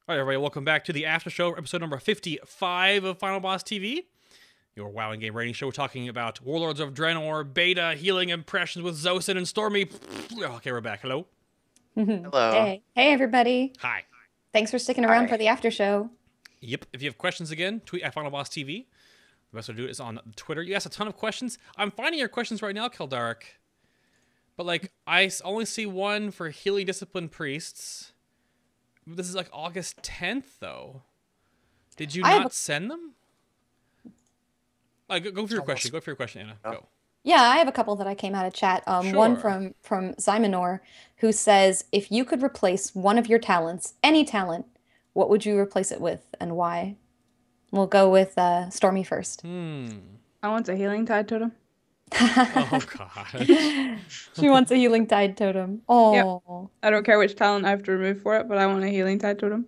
All right, everybody, welcome back to the after show, episode number 55 of Final Boss TV, your WoW and game rating show. We're talking about Warlords of Draenor beta healing impressions with Zosyn and Stormieh. Okay, we're back. Hello. Hello. Hey everybody. Hi. Thanks for sticking around for the after show. Yep. If you have questions again, tweet at FinalBossTV. The best way to do it is on Twitter. You asked a ton of questions. I'm finding your questions right now, Keldark. But, like, I only see one for healing discipline priests. This is, like, August 10th, though. Did you not send them? Go for your question. Go for your question, Anna. Go. Yeah, I have a couple that I came out of chat. Sure. One from Zymanor, who says, if you could replace one of your talents, any talent, what would you replace it with and why? We'll go with Stormieh first. I want a healing tide totem. Oh, God. She wants a healing tide totem. Oh. Yep. I don't care which talent I have to remove for it, but I want a healing tide totem.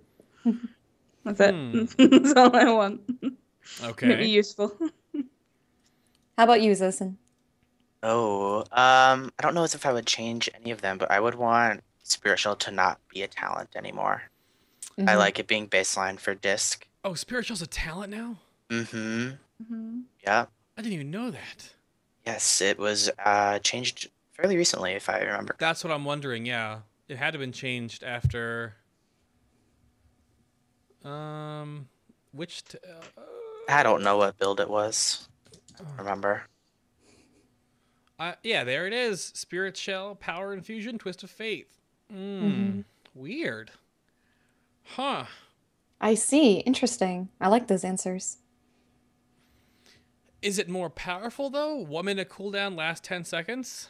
That's it. That's all I want. Okay. Make me useful. How about you, Zosyn? Oh, I don't know if I would change any of them, but I would want Spiritual to not be a talent anymore. I like it being baseline for disc. Oh, Spiritual's a talent now? Yeah. I didn't even know that. Yes, it was changed fairly recently, if I remember. That's what I'm wondering, yeah. It had to have been changed after... which... I don't know what build it was. I don't remember. Yeah, there it is. Spirit Shell, Power Infusion, Twist of Faith. Weird. Huh. I see. Interesting. I like those answers. Is it more powerful, though? 1 minute cooldown, last 10 seconds?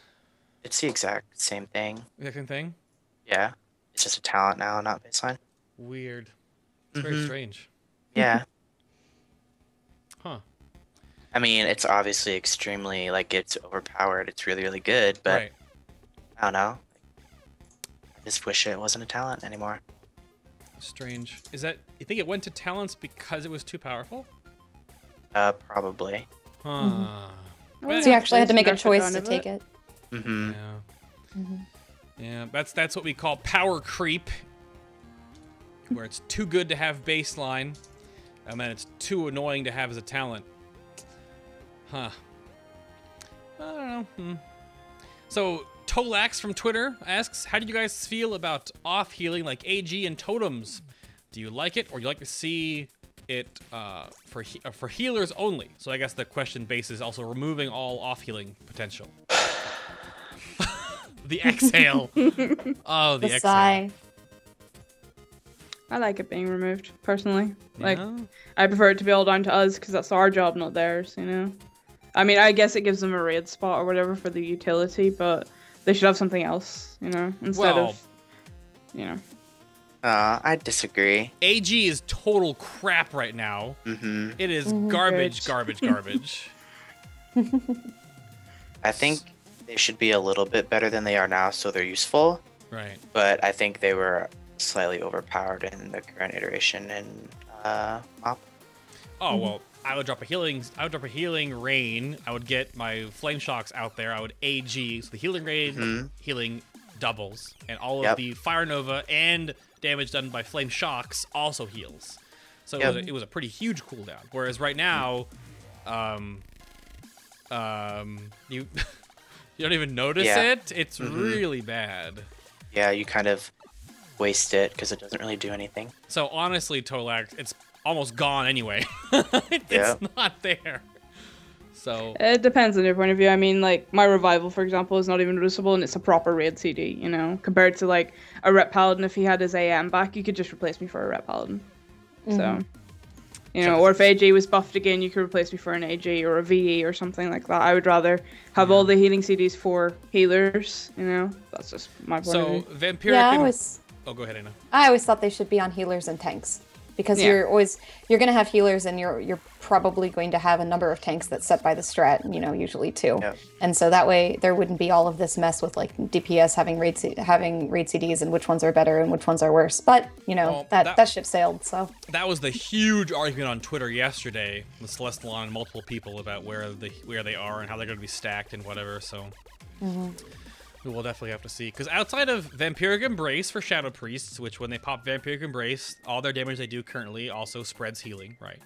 It's the exact same thing. Second thing? Yeah. It's just a talent now, not baseline. Weird. It's very strange. Yeah. Huh. I mean, it's obviously extremely, like, it's overpowered. It's really, really good, but Right. I don't know. I just wish it wasn't a talent anymore. Strange. Is that... You think it went to talents because it was too powerful? Probably. Huh. So you actually had to make a choice to take it. Yeah. Yeah, that's what we call power creep, where it's too good to have baseline, and then it's too annoying to have as a talent. Huh. I don't know. So, Tolax from Twitter asks, how do you guys feel about off healing like AG and totems? Do you like it, or do you like to see it for healers only? So I guess the question base is also removing all off healing potential. The exhale. Oh, the exhale. Sigh. I like it being removed, personally. Like, Yeah. I prefer it to be all down to us, because that's our job, not theirs, you know? I mean, I guess it gives them a raid spot or whatever for the utility, but they should have something else, you know? Instead of, you know. I disagree. AG is total crap right now. It is garbage, garbage, garbage. I think they should be a little bit better than they are now, so they're useful. Right. But I think they were slightly overpowered in the current iteration in MOP. Oh well, I would drop a healing rain. I would get my flame shocks out there. I would AG, so the healing rain, healing doubles, and all of the fire nova and damage done by flame shocks also heals. So it was a pretty huge cooldown. Whereas right now, you you don't even notice it. It's really bad. Yeah, you kind of waste it because it doesn't really do anything. So honestly, Tolax, it's almost gone anyway. It's not there. So It depends on your point of view. I mean, like, my revival, for example, is not even noticeable, and it's a proper raid CD, you know? Compared to, like, a Rep Paladin, if he had his AM back, you could just replace me for a Rep Paladin. So, you know, or if AG was buffed again, you could replace me for an AG or a VE or something like that. I would rather have all the healing CDs for healers, you know? That's just my point of view. So Vampiric Oh, go ahead, Anna. I always thought they should be on healers and tanks. Because you're going to have healers, and you're probably going to have a number of tanks that's set by the strat, you know, usually too. Yep. And so that way there wouldn't be all of this mess with like DPS having raid CDs and which ones are better and which ones are worse. But you know, that ship sailed. So that was the huge argument on Twitter yesterday with Celestial and multiple people about where they are and how they're going to be stacked and whatever. So We'll definitely have to see. Because outside of Vampiric Embrace for Shadow Priests, which when they pop Vampiric Embrace, all their damage they do currently also spreads healing, right?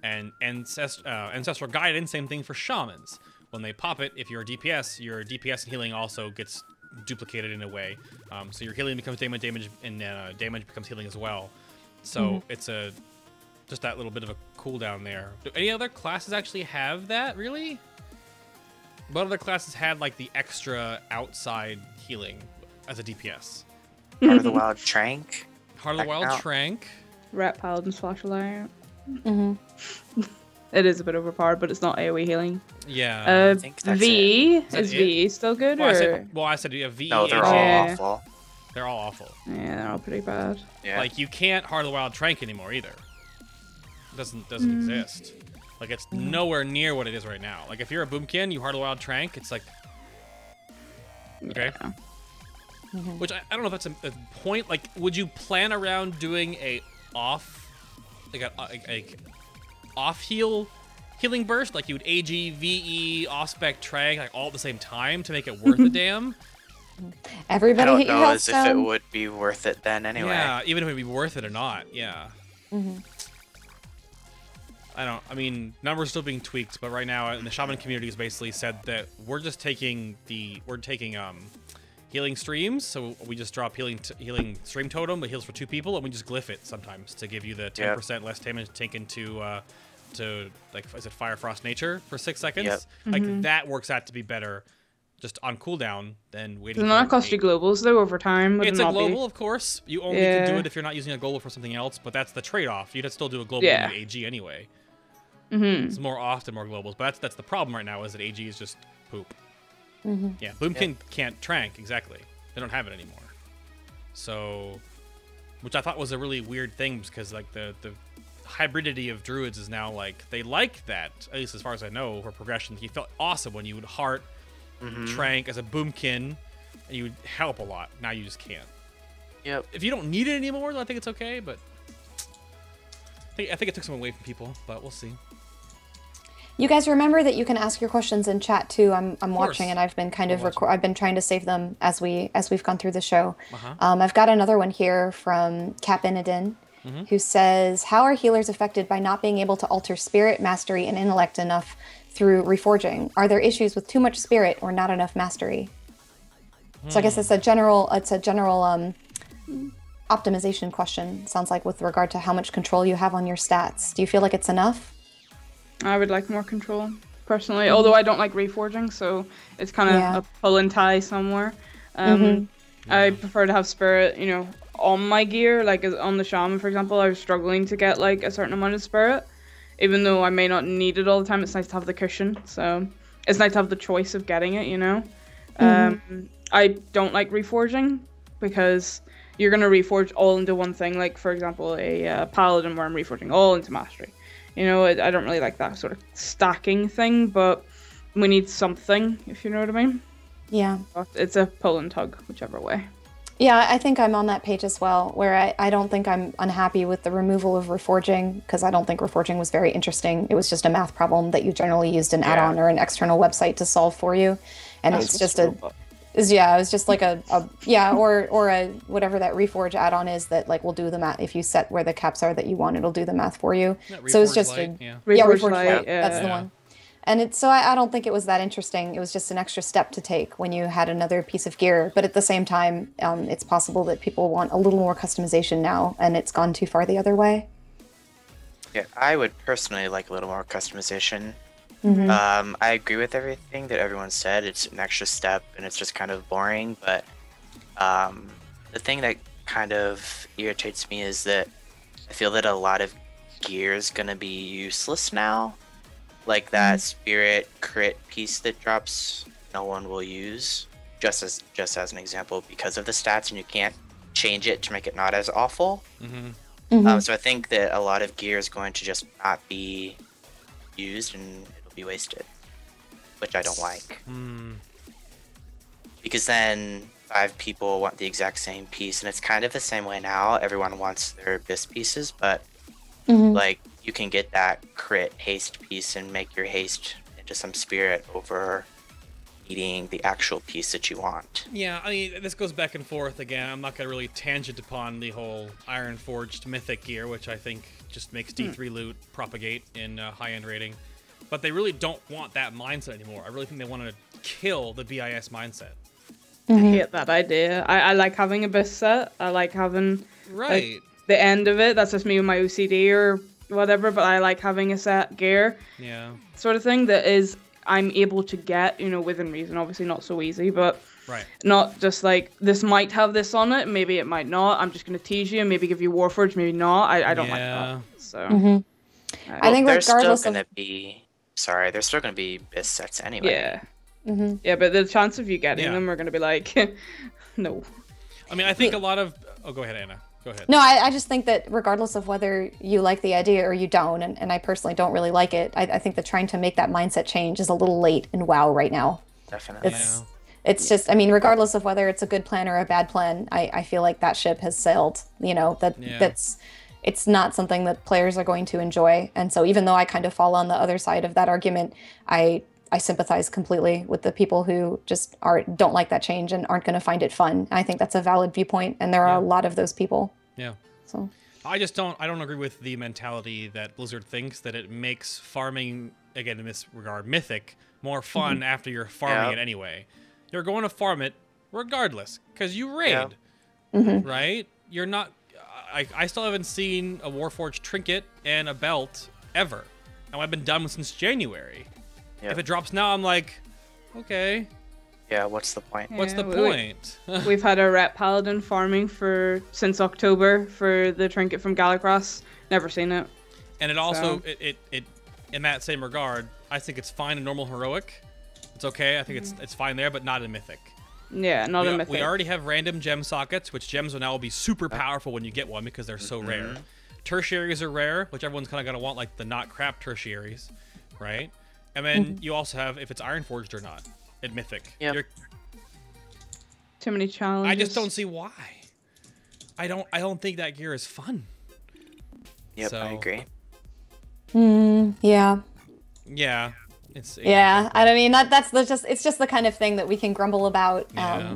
And Ancestral Guidance, same thing for Shamans. When they pop it, if you're a DPS, your DPS and healing also gets duplicated in a way. So your healing becomes damage, and damage becomes healing as well. So it's just that little bit of a cooldown there. Do any other classes actually have that, really? What other classes had like the extra outside healing as a DPS? Heart of the Wild Trank. Heart of the Wild Trank. Rat Paladin's Flashlight. It is a bit overpowered, but it's not AoE healing. Yeah. I think that's V it. is VE still good? Well, or? I said yeah, VE. No, they're all awful. They're all awful. Yeah, they're all pretty bad. Yeah. Like you can't Heart of the Wild Trank anymore either. It doesn't exist. Like it's nowhere near what it is right now. Like if you're a Boomkin, you Heart of the Wild Trank, it's like okay. Yeah. Which I don't know if that's a point. Like, would you plan around doing a off, like a off healing burst? Like you would AG, VE, off spec, Trank, like all at the same time to make it worth a damn? Everybody I hit don't your know health as if it stone. would be worth it then anyway. Yeah, even if it'd be worth it or not. Yeah. I mean, numbers still being tweaked, but right now in the Shaman community has basically said that we're just taking healing streams, so we just drop healing stream totem that heals for 2 people, and we just glyph it sometimes to give you the 10% less damage taken to like, is it Fire Frost Nature for 6 seconds? Like that works out to be better just on cooldown than waiting. Doesn't that cost you globals though over time? It's a global, of course. You only can do it if you're not using a global for something else, but that's the trade-off. You'd still do a global in AG anyway. It's more often more globals, but that's the problem right now is that AG is just poop. Yeah, Boomkin can't Trank, exactly. They don't have it anymore. So, which I thought was a really weird thing because like the hybridity of druids is now like, they like that, at least as far as I know, for progression. You felt awesome when you would Heart, Trank as a Boomkin, and you would help a lot. Now you just can't. Yep. If you don't need it anymore, I think it's okay, but I think it took some away from people, but we'll see. You guys remember that you can ask your questions in chat too. I'm watching, and I've been I've been trying to save them as we've gone through the show. I've got another one here from Capinadin, who says, "How are healers affected by not being able to alter spirit, mastery, and intellect enough through reforging? Are there issues with too much spirit or not enough mastery?" So I guess it's a general optimization question. Sounds like with regard to how much control you have on your stats. Do you feel like it's enough? I would like more control, personally. Although I don't like reforging, so it's kind of a pull and tie somewhere. I prefer to have spirit, you know, on my gear. Like on the shaman, for example, I was struggling to get like a certain amount of spirit. Even though I may not need it all the time, it's nice to have the cushion. So it's nice to have the choice of getting it, you know. I don't like reforging because you're going to reforge all into one thing. Like, for example, a paladin where I'm reforging all into mastery. You know, I don't really like that sort of stacking thing, but we need something, if you know what I mean. Yeah. But it's a pull and tug, whichever way. Yeah, I think I'm on that page as well, where I don't think I'm unhappy with the removal of reforging, because I don't think reforging was very interesting. It was just a math problem that you generally used an add-on or an external website to solve for you. And it's just it was just like a whatever that Reforge add-on is that like will do the math. If you set where the caps are that you want, it'll do the math for you. So it's just Reforge Lite, that's the one. And so I don't think it was that interesting. It was just an extra step to take when you had another piece of gear. But at the same time, it's possible that people want a little more customization now, and it's gone too far the other way. Yeah, I would personally like a little more customization. I agree with everything that everyone said. It's an extra step and it's just kind of boring, but the thing that kind of irritates me is that I feel that a lot of gear is going to be useless now. Like that spirit crit piece that drops, no one will use, just as an example, because of the stats, and you can't change it to make it not as awful. So I think that a lot of gear is going to just not be used and be wasted, which I don't like. Because then 5 people want the exact same piece, and it's kind of the same way now. Everyone wants their BIS pieces, but like you can get that crit haste piece and make your haste into some spirit over eating the actual piece that you want. Yeah, I mean, this goes back and forth again. I'm not going to really tangent upon the whole Ironforged Mythic gear, which I think just makes D3 loot propagate in high-end rating. But they really don't want that mindset anymore. I really think they want to kill the BIS mindset. I hate that idea. I like having a best set. I like having like, the end of it. That's just me with my OCD or whatever, but I like having a set gear. Yeah. Sort of thing that is I'm able to get, you know, within reason. Obviously not so easy, but not just like, this might have this on it, maybe it might not. I'm just going to tease you, maybe give you Warforged, maybe not. I don't like that. So I think there's regardless still going to be... Sorry, there's still going to be BIS sets anyway. Yeah. Yeah, but the chance of you getting them are going to be like, no. I mean, I think a lot of... Oh, go ahead, Anna. Go ahead. No, I just think that regardless of whether you like the idea or you don't, and I personally don't really like it, I think that trying to make that mindset change is a little late in WoW right now. Definitely. It's just, I mean, regardless of whether it's a good plan or a bad plan, I feel like that ship has sailed. You know, it's not something that players are going to enjoy. And so even though I kind of fall on the other side of that argument, I sympathize completely with the people who just don't like that change and aren't going to find it fun. I think that's a valid viewpoint, and there are a lot of those people. Yeah. So I don't agree with the mentality that Blizzard thinks that it makes farming, again in this regard, Mythic, more fun after you're farming it anyway. You're going to farm it regardless, because you raid, right? You're not... I still haven't seen a Warforged trinket and a belt ever. And I've been done since January. If it drops now, I'm like, okay. Yeah, what's the point? What's the point? We've had a Ret Paladin farming since October for the trinket from Galacross. Never seen it. And it also, it in that same regard, I think it's fine in normal heroic. It's okay. I think it's fine there, but not in Mythic. Yeah, not in Mythic. We already have random gem sockets, which gems will now be super powerful when you get one because they're so rare. Tertiaries are rare, which everyone's kind of going to want, like the not crap tertiaries, right? And then you also have if it's Ironforged or not at Mythic. Too many challenges. I just don't see why. I don't think that gear is fun. Yep, so, I agree. Yeah. Yeah. I mean it's just the kind of thing that we can grumble about,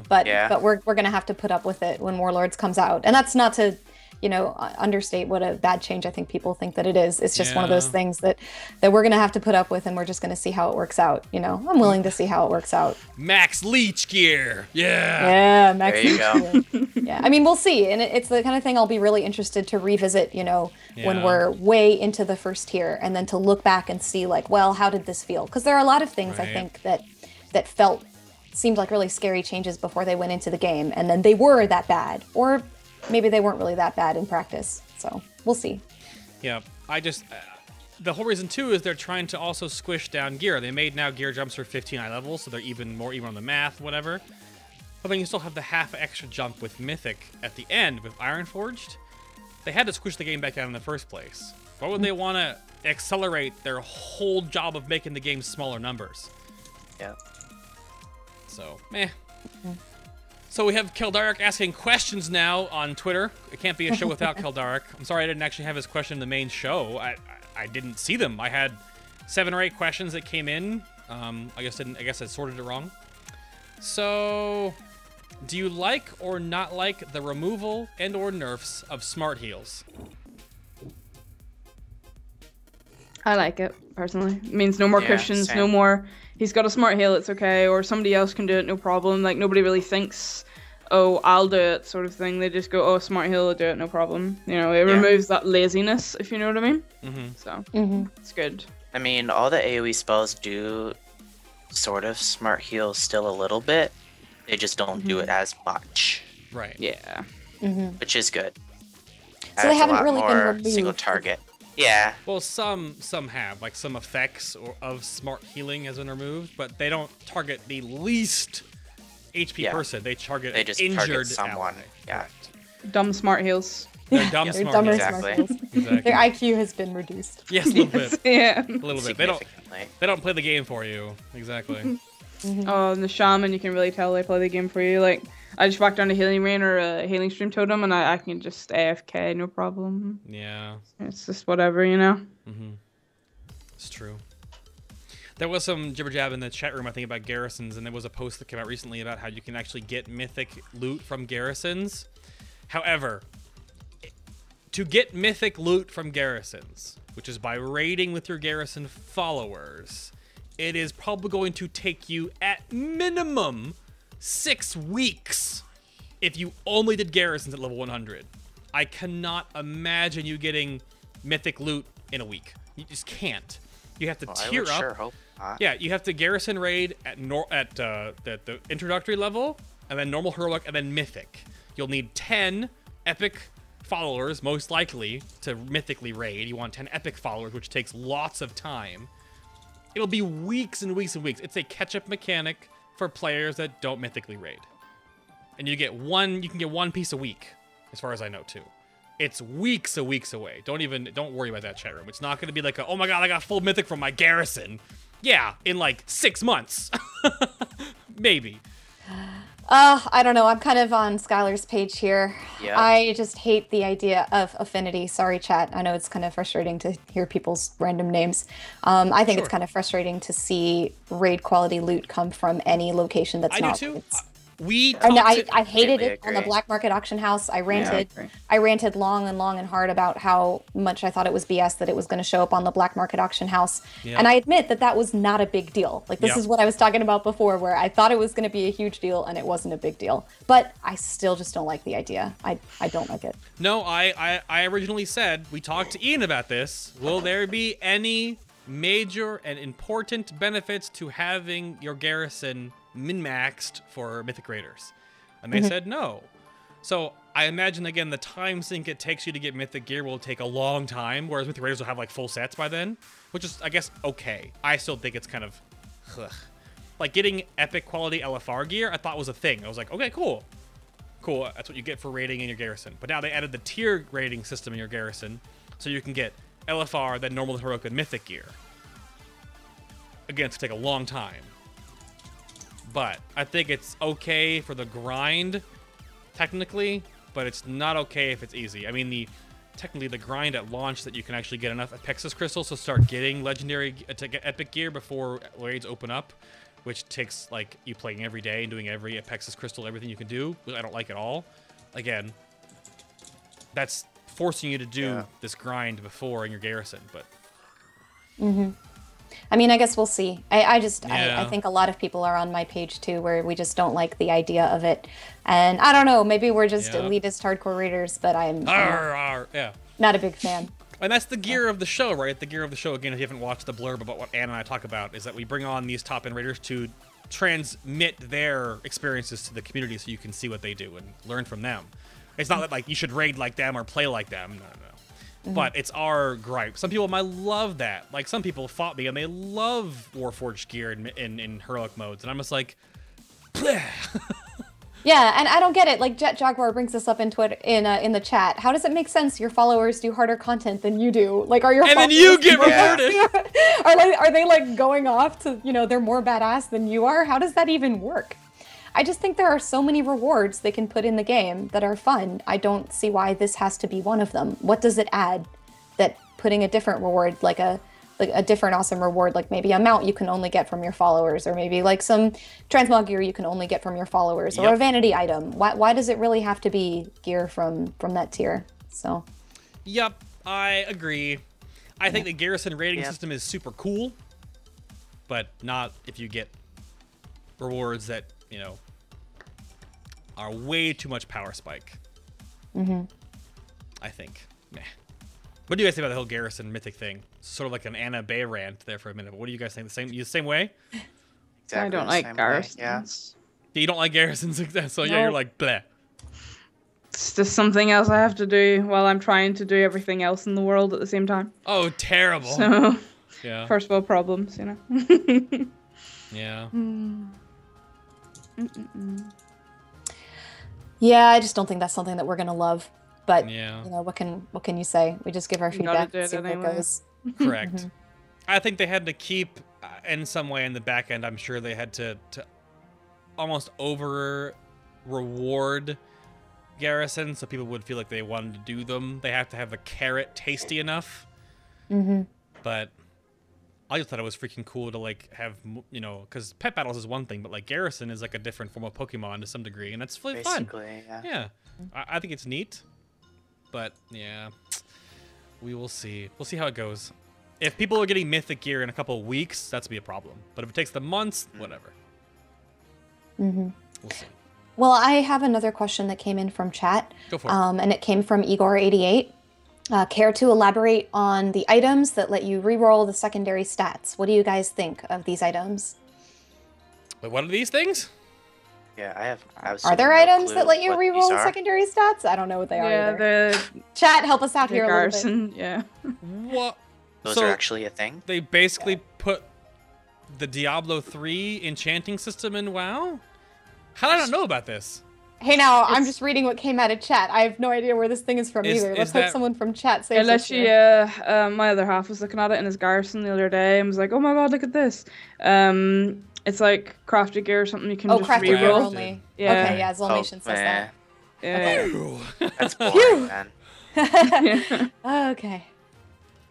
but we're gonna have to put up with it when Warlords comes out, and that's not to, you know, understate what a bad change I think people think that it is. It's just one of those things that we're gonna have to put up with, and we're just gonna see how it works out. You know, I'm willing to see how it works out. Max Leech gear, Max Leech gear. Yeah, I mean, we'll see, and it's the kind of thing I'll be really interested to revisit, you know, when we're way into the first tier, and then to look back and see, like, well, how did this feel? Because there are a lot of things I think that seemed like really scary changes before they went into the game, and then they were that bad, or maybe they weren't really that bad in practice. So we'll see. Yeah, the whole reason too is they're trying to also squish down gear. They made now gear jumps for 15 eye levels, so they're even more even on the math, whatever. But then you still have the half extra jump with Mythic at the end with Ironforged. They had to squish the game back down in the first place. Why would they want to accelerate their whole job of making the game smaller numbers? Yeah. So, meh. So we have Keldarik asking questions now on Twitter. It can't be a show without Keldarik. I'm sorry I didn't actually have his question in the main show. I didn't see them. I had 7 or 8 questions that came in. I guess I sorted it wrong. So, do you like or not like the removal and or nerfs of smart heals? I like it, personally. It means no more Christians, same. no more, he's got a smart heal, it's okay, or somebody else can do it, no problem. Like, nobody really thinks, oh, I'll do it, sort of thing. They just go, oh, smart heal, I'll do it, no problem. You know, it removes that laziness, if you know what I mean. So, it's good. I mean, all the AoE spells do sort of smart heal still a little bit. They just don't do it as much. Right. Yeah. Which is good. So they haven't really been more removed. single target. Yeah. Well, some have, like some effects of smart healing has been removed, but they don't target the least HP person. They target they just injured target someone. ally. Yeah. Correct. Dumb smart heals. They're dumb They're smart dumber heals. smart Exactly. heals. Exactly. Their IQ has been reduced. Yes, a little bit. Yeah. A little bit. They don't play the game for you. Exactly. Oh, and the shaman, you can really tell they play the game for you. Like, I just walk down a healing rain or a healing stream totem, and I can just AFK, no problem. Yeah. It's just whatever, you know? It's true. There was some jibber jab in the chat room, I think, about garrisons, and there was a post that came out recently about how you can actually get mythic loot from garrisons. However, to get mythic loot from garrisons, which is by raiding with your garrison followers, it is probably going to take you at minimum 6 weeks if you only did garrisons at level 100. I cannot imagine you getting mythic loot in a week. You just can't. You have to tier up. Sure hope not. Yeah, you have to garrison raid at the introductory level, and then normal, heroic, and then mythic. You'll need 10 epic followers, most likely, to mythically raid. You want 10 epic followers, which takes lots of time. It'll be weeks and weeks and weeks. It's a catch-up mechanic for players that don't mythically raid. And you can get one piece a week, as far as I know, too. It's weeks and weeks away. Don't worry about that, chat room. It's not going to be like, oh my god, I got full mythic from my garrison. Yeah, in like 6 months. Maybe. I don't know. I'm kind of on Skylar's page here. Yeah. I just hate the idea of affinity. Sorry, chat. I know it's kind of frustrating to hear people's random names. I think it's kind of frustrating to see raid quality loot come from any location that's not. I do too. I hated it on the black market auction house. I ranted long and hard about how much I thought it was BS that it was going to show up on the black market auction house. Yeah. And I admit that was not a big deal. Like, this is what I was talking about before, where I thought it was going to be a huge deal and it wasn't a big deal. But I still just don't like the idea. I don't like it. No, I originally said, we talked to Ian about this. Will there be any major and important benefits to having your garrison min-maxed for mythic raiders? And they said no. So I imagine, again, the time sink it takes you to get mythic gear will take a long time, whereas mythic raiders will have like full sets by then, which is, I guess, okay. I still think it's kind of like getting epic quality LFR gear. I thought was a thing. I was like, okay, cool, that's what you get for raiding in your garrison. But now they added the tier rating system in your garrison, so you can get LFR, then normal, heroic, and mythic gear. Again, it's gonna take a long time. But I think it's okay for the grind, technically, but it's not okay if it's easy. I mean, technically the grind at launch that you can actually get enough Apexis crystals to start getting legendary, to get epic gear before raids open up, which takes like you playing every day and doing every Apexis crystal, everything you can do, which I don't like at all. Again, that's forcing you to do this grind before in your garrison, but. I mean, I guess we'll see. I think a lot of people are on my page too, where we just don't like the idea of it. And I don't know, maybe we're just elitist hardcore raiders, but I'm not a big fan. And that's the gear of the show, right? The gear of the show, again, if you haven't watched the blurb about what Anna and I talk about, is that we bring on these top-end raiders to transmit their experiences to the community so you can see what they do and learn from them. It's not that, like, you should raid like them or play like them. No. But it's our gripe. Some people might love that. Like, some people fought me and they love Warforged gear in heroic modes. And I'm just like, bleh. Yeah, and I don't get it. Like, Jet Jaguar brings this up in Twitter in the chat. How does it make sense your followers do harder content than you do? Like, are your and then you get rewarded? Are they like going off to, you know, they're more badass than you are? How does that even work? I just think there are so many rewards they can put in the game that are fun. I don't see why this has to be one of them. What does it add that putting a different reward, like a different awesome reward, like maybe a mount you can only get from your followers, or maybe like some transmog gear you can only get from your followers, or a vanity item. Why does it really have to be gear from that tier? So. Yep, I agree. I think the Garrison rating system is super cool, but not if you get rewards that, you know, are way too much power spike. I think. Meh. What do you guys think about the whole Garrison Mythic thing? Sort of like an Anna Bay rant there for a minute. But what do you guys think? The same way? Exactly. I don't like Garrisons. Yeah, you don't like Garrisons, so yeah, you're like bleh. It's just something else I have to do while I'm trying to do everything else in the world at the same time. Oh, terrible. So, yeah. First world problems, you know. Yeah. Yeah, I just don't think that's something that we're gonna love. But you know, what can you say? We just give our feedback and see where it goes. Correct. I think they had to keep in some way in the back end. I'm sure they had to almost over reward Garrison so people would feel like they wanted to do them. They have to have the carrot tasty enough. But I just thought it was freaking cool to like have, you know, because pet battles is one thing, but like Garrison is like a different form of Pokemon to some degree, and that's really fun. Yeah. Yeah, I think it's neat, but yeah, we will see. We'll see how it goes. If people are getting Mythic gear in a couple of weeks, that's be a problem. But if it takes them months, whatever. We'll see. Well, I have another question that came in from chat. Go for it. And it came from Igor88. Care to elaborate on the items that let you reroll the secondary stats? What do you guys think of these items? Wait, what are these things? Yeah, I have. Are there items that let you reroll secondary stats? I don't know what they are. Yeah, either. Chat, help us out here a little Garrison, bit. yeah. What? Those are actually a thing? They basically put the Diablo 3 enchanting system in WoW? How did I not know about this? Hey, now, I'm just reading what came out of chat. I have no idea where this thing is from either. Let's hope someone from chat says Unless my other half was looking at it in his Garrison the other day and was like, oh my god, look at this. It's like crafted gear or something you can just crafted gear reroll. only. Yeah. Okay, yeah, Zolnation says that. Yeah. Okay. That's boring, man. Okay.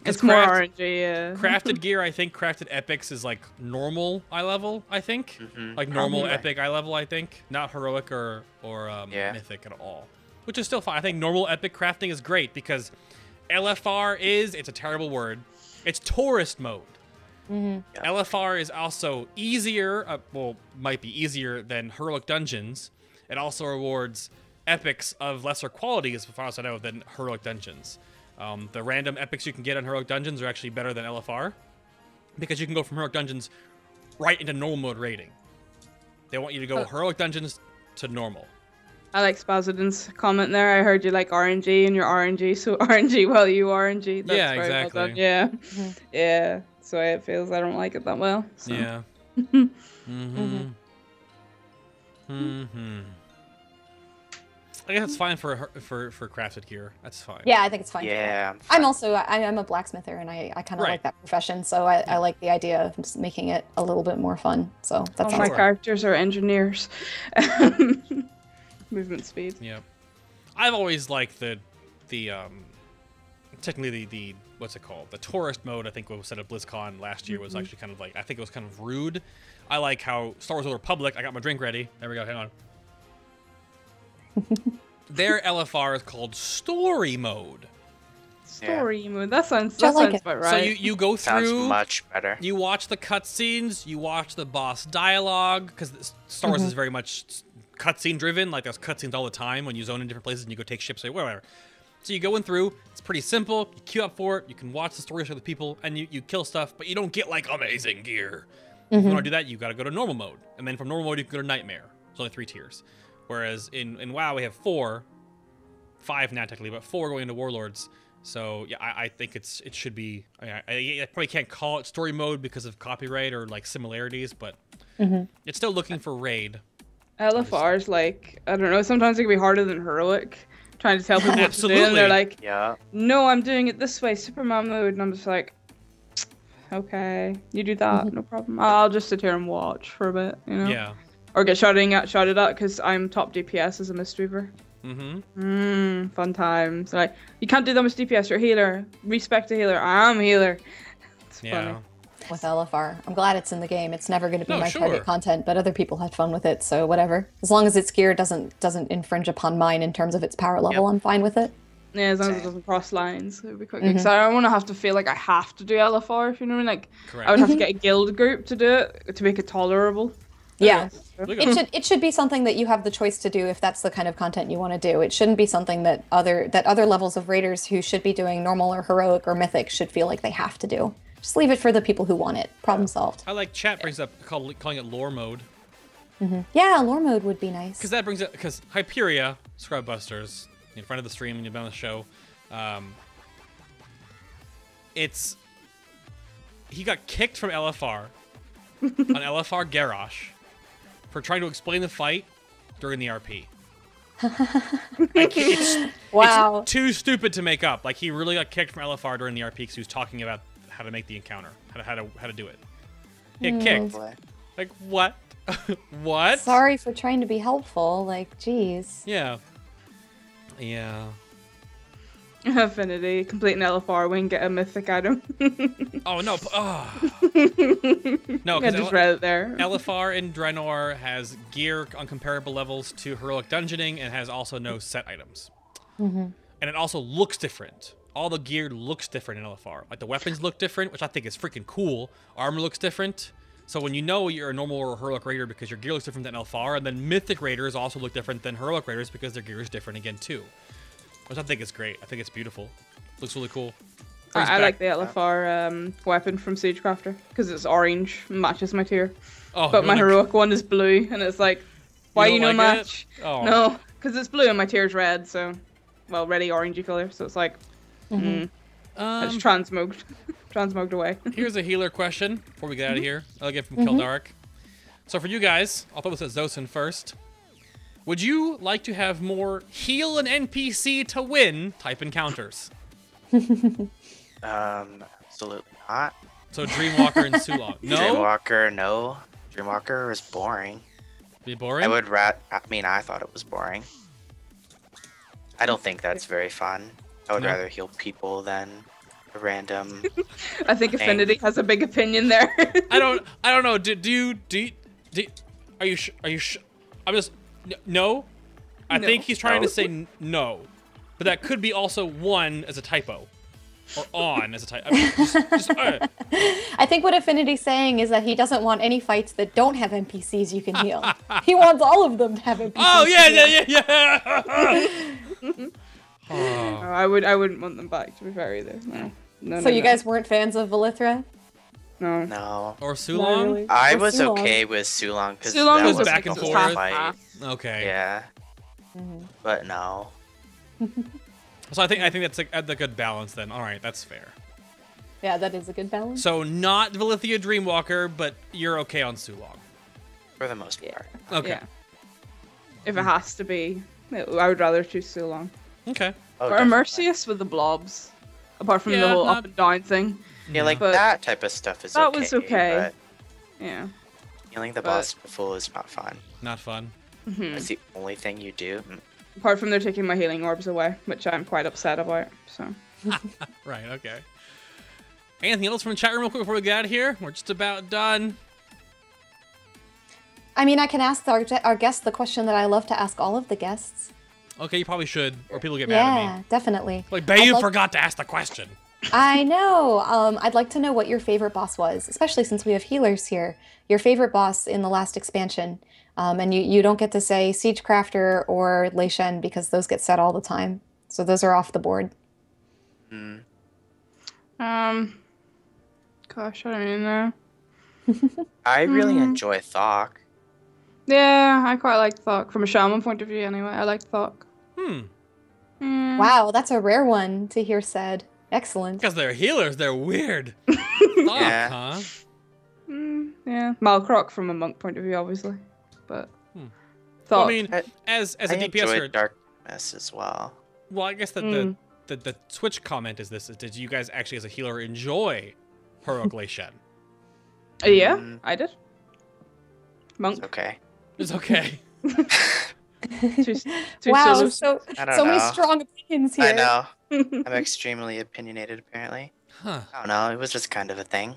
It's more RNG, yeah. Crafted gear, I think crafted epics is like normal eye level, I think. Like normal epic eye level, I think. Not heroic or mythic at all. Which is still fine. I think normal epic crafting is great because LFR is, it's a terrible word, it's tourist mode. LFR is also easier, well, might be easier than heroic dungeons. It also rewards epics of lesser quality, as far as I know, than heroic dungeons. The random epics you can get on heroic dungeons are actually better than LFR because you can go from heroic dungeons right into normal mode raiding. They want you to go heroic dungeons to normal. I like Spazidin's comment there. I heard you like RNG and your RNG, so RNG while you RNG. That's yeah, very exactly. Well done. Yeah, yeah. That's the way it feels. I don't like it that well. So. Yeah. I guess it's fine for crafted gear. That's fine. Yeah, I think it's fine. Yeah. I'm a blacksmither, and I kind of like that profession, so I like the idea of just making it a little bit more fun. So that's all my characters are engineers. Movement speed. Yeah. I've always liked the technically the what's it called? The tourist mode. I think what was set at BlizzCon last year was actually kind of like, I think it was kind of rude. I like how Star Wars: Old Republic. I got my drink ready. There we go. Hang on. Their LFR is called story mode. Story mode. That sounds about right. So you go through. Sounds much better. You watch the cutscenes. You watch the boss dialogue because Star Wars is very much cutscene driven. Like there's cutscenes all the time when you zone in different places and you go take ships or whatever. So you go in through. It's pretty simple. You queue up for it. You can watch the stories of the people and you kill stuff, but you don't get like amazing gear. If you want to do that, you got to go to normal mode, and then from normal mode you can go to nightmare. There's only 3 tiers. Whereas in WoW we have 5 now technically, but 4 going into Warlords. So yeah, I think it should be. I probably can't call it story mode because of copyright or like similarities, but it's still looking for raid. LFR is like, I don't know. Sometimes it can be harder than heroic. Trying to tell people what to do, and they're like, "No, I'm doing it this way, Superman mode," and I'm just like, "Okay, you do that, no problem. I'll just sit here and watch for a bit, you know." Yeah. Or get shouted at because I'm top DPS as a Mistweaver. Fun times. Like, you can't do that much DPS. You're a healer. Respect a healer. I'm a healer. It's funny. With LFR, I'm glad it's in the game. It's never going to be my target content, but other people had fun with it, so whatever. As long as its gear doesn't infringe upon mine in terms of its power level, I'm fine with it. Yeah, as long as it doesn't cross lines, it would be quite good. So I don't want to have to feel like I have to do LFR, if you know what I mean. Like, I would have to get a guild group to do it to make it tolerable. Yeah, it should be something that you have the choice to do if that's the kind of content you want to do. It shouldn't be something that other levels of raiders who should be doing normal or heroic or mythic should feel like they have to do. Just leave it for the people who want it. Problem solved. I like chat brings up calling it lore mode. Yeah, lore mode would be nice. Because that brings it, because Hyperia, Scrubbusters, in front of the stream and you've been on the show, he got kicked from LFR on LFR Garrosh for trying to explain the fight during the RP. It's too stupid to make up. Like, he really got kicked from LFR during the RP because he was talking about how to make the encounter, how to do it. He got kicked. Like, what? What? Sorry for trying to be helpful. Like, geez. Yeah. Yeah. Affinity, complete an LFR win, get a mythic item. Oh no! No, I just read it there. LFR in Draenor has gear on comparable levels to heroic dungeoning and has also no set items. And it also looks different. All the gear looks different in LFR. Like the weapons look different, which I think is freaking cool. Armor looks different. So when you know you're a normal or heroic raider because your gear looks different than LFR, and then mythic raiders also look different than heroic raiders because their gear is different again too. Which I think is great. I think it's beautiful. Looks really cool. I like the LFR weapon from Siegecrafter because it's orange, matches my tier. Oh, but my heroic one is blue, and it's like, why you no like match? Oh. No, because it's blue and my tier's red, so, well, ready orangey color, so it's like, I just transmogged away. Here's a healer question before we get out of here. I'll get from Kildark. So for you guys, I'll put this at Zosyn first. Would you like to have more heal an NPC to win type encounters? Absolutely not. So Dreamwalker and Sulong. No? Dreamwalker, no. Dreamwalker is boring. Be boring? I thought it was boring. I don't think that's very fun. I would rather heal people than a random I think Affinity has a big opinion there. I don't know. Are you I'm just no. I think he's trying to say no, but that could be also one as a typo, or on as a typo. I mean, I think what Affinity's saying is that he doesn't want any fights that don't have NPCs you can heal. He wants all of them to have NPCs. Oh yeah. I wouldn't want them back, to be fair, either. No. So you guys weren't fans of Valithra? No. No. Or Sulong? Really. I Or was Sulong. okay with Sulong because Sulong that was was back and a forth. whole fight. Okay. Yeah. But no. So I think that's a good balance then. All right, that's fair. Yeah, that is a good balance. So not Valithia Dreamwalker, but you're okay on Sulong. For the most part. Okay. Yeah. If it has to be, I would rather choose Sulong. Okay. Oh, Or definitely. Mercius with the blobs. Apart from the Yeah, whole not- up and down thing. Yeah, like But that type of stuff is that okay. was okay. But Yeah. healing the But- boss full is not fun. Not fun. That's the only thing you do. Apart from they're taking my healing orbs away, which I'm quite upset about. So. Right. Okay. Anything else from the chat room real quick before we get out of here? We're just about done. I mean, I can ask our guest the question that I love to ask all of the guests. Okay, you probably should, or people get mad at Yeah, me. definitely. Like, Bayou like- forgot to ask the question. I know. I'd like to know what your favorite boss was, especially since we have healers here. Your favorite boss in the last expansion. And you don't get to say Siegecrafter or Lei Shen because those get said all the time. So those are off the board. Gosh, I don't even know. I really enjoy Thok. Yeah, I quite like Thok. From a shaman point of view, anyway. I like Thok. Wow, that's a rare one to hear said. Excellent. Because they're healers, they're weird. Fuck, Yeah. huh? Yeah. Malcroc from a monk point of view, obviously. But Thok. Well, I mean, I- as a I DPS, enjoy Darkness as well. well, I guess the Twitch comment is this: did you guys actually, as a healer, enjoy Heroic Lei Shen? Yeah, I did. Monk. It's okay. It's okay. Two Wow, solos. so I don't many know. strong opinions here. I know. I'm extremely opinionated, apparently. Huh. I don't know. It was just kind of a thing.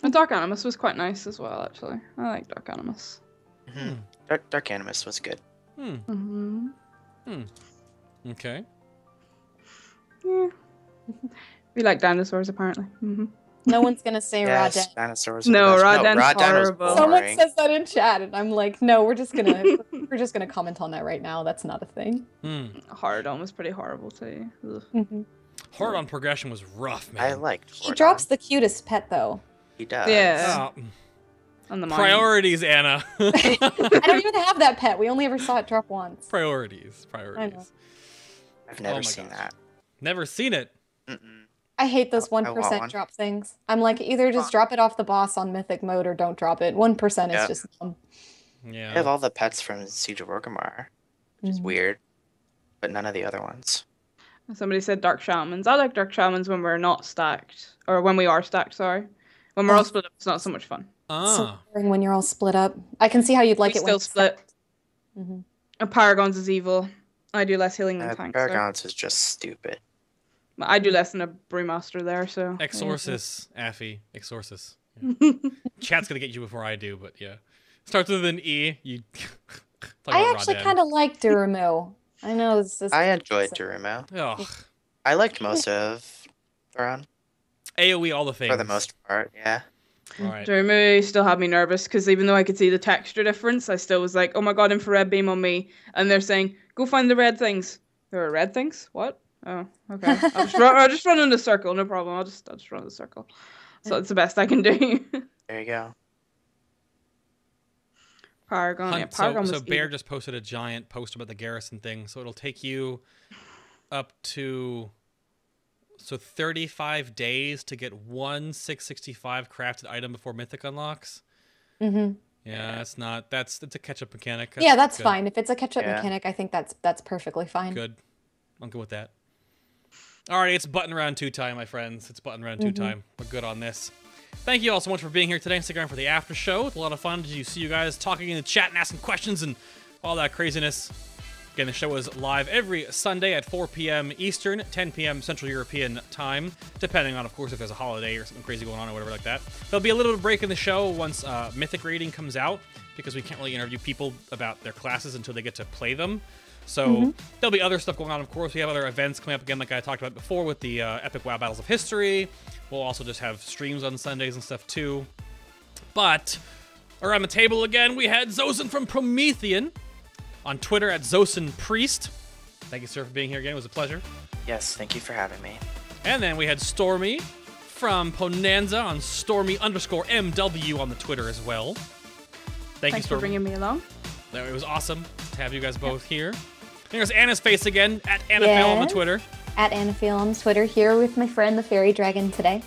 And Dark Animus was quite nice as well, actually. I like Dark Animus. Dark Animus was good. Okay. Yeah. We like dinosaurs, apparently. No one's gonna say Yes, Raden. dinosaurs. No, Raden Raden's was horrible. Someone boring. says that in chat, and I'm like, no, we're just gonna comment on that right now. That's not a thing. Hardon was pretty horrible too. Ugh. Hard on progression was rough, man. I liked He Hordon. drops the cutest pet though. He does. Yeah. Oh, On the mine. priorities, Anna. I don't even have that pet. We only ever saw it drop once. Priorities. I've never Oh my seen gosh. that. Never seen it. I hate those I want 1% one. drop things. I'm like, either just drop it off the boss on Mythic mode or don't drop it. 1% is just dumb. Yeah. I have all the pets from Siege of Orgrimmar, which is weird, but none of the other ones. Somebody said Dark Shamans. I like Dark Shamans when we're not stacked. Or when we are stacked, sorry. When we're all split up, it's not so much fun. So boring when you're all split up. I can see how you'd like We it still when split. Mhm. And Paragons is evil. I do less healing than tanks. so- Paragons is just stupid. I do less than a brewmaster there, so. Exorcist, Affy. Exorcist. Yeah. Chat's gonna get you before I do, but yeah. Starts with an E. You. I actually kind of like Duramu. I know this is. I enjoyed Duramu. Ugh. I liked most of Thrawn. AoE all the things. For the most part, yeah. All right. Duramu still had me nervous because even though I could see the texture difference, I still was like, oh my god, infrared beam on me. And they're saying, go find the red things. There are red things? What? Oh, okay. I'll just run in the circle, no problem. I'll just run in the circle. So it's the best I can do. There you go. Paragon. Yeah, Paragon so was Bear just posted a giant post about the Garrison thing. So it'll take you up to 35 days to get one 665 crafted item before Mythic unlocks. Mm-hmm. Yeah, it's a catch-up mechanic. Yeah, that's fine. If it's a catch-up mechanic, I think that's perfectly fine. Good. I'm good with that. Alrighty, it's button round 2 time, my friends. It's button round 2 time. We're good on this. Thank you all so much for being here today. Stick around for the after show. It's a lot of fun to see you guys talking in the chat and asking questions and all that craziness. Again, the show is live every Sunday at 4 p.m. Eastern, 10 p.m. Central European time, depending on, of course, if there's a holiday or something crazy going on or whatever like that. There'll be a little bit of break in the show once Mythic rating comes out, because we can't really interview people about their classes until they get to play them. So there'll be other stuff going on, of course. We have other events coming up again, like I talked about before, with the Epic WoW Battles of History. We'll also just have streams on Sundays and stuff, too. But around the table again, we had Zosyn from Promethean on Twitter at Zosyn Priest. Thank you, sir, for being here again. It was a pleasure. Yes, thank you for having me. And then we had Stormieh from PWNANZA on Stormieh_MW on the Twitter as well. Thanks for bringing me along. It was awesome to have you guys both here. There's Anna's face again, at AnnaFail on the Twitter. At AnnaFail on Twitter, here with my friend the Fairy Dragon today.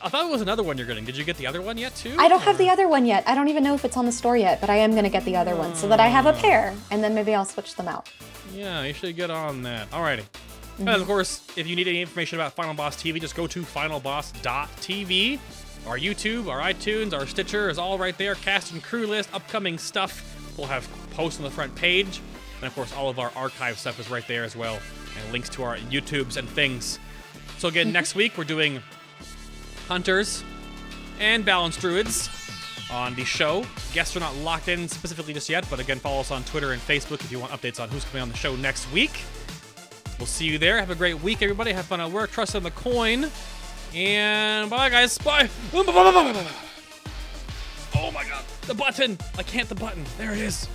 I thought it was another one you're getting. Did you get the other one yet, too? I don't have the other one yet. I don't even know if it's on the store yet, but I am going to get the other one so that I have a pair, and then maybe I'll switch them out. Yeah, you should get on that. Alrighty. And of course, if you need any information about FinalBossTV, just go to FinalBoss.tv. Our YouTube, our iTunes, our Stitcher is all right there. Cast and crew list, upcoming stuff. We'll have posts on the front page. And of course, all of our archive stuff is right there as well. And links to our YouTubes and things. So again, next week we're doing Hunters and Balanced Druids on the show. Guests are not locked in specifically just yet, but again, follow us on Twitter and Facebook if you want updates on who's coming on the show next week. We'll see you there. Have a great week, everybody. Have fun at work. Trust in the coin. And bye, guys. Bye. Oh my god. The button. I can't the button. There it is.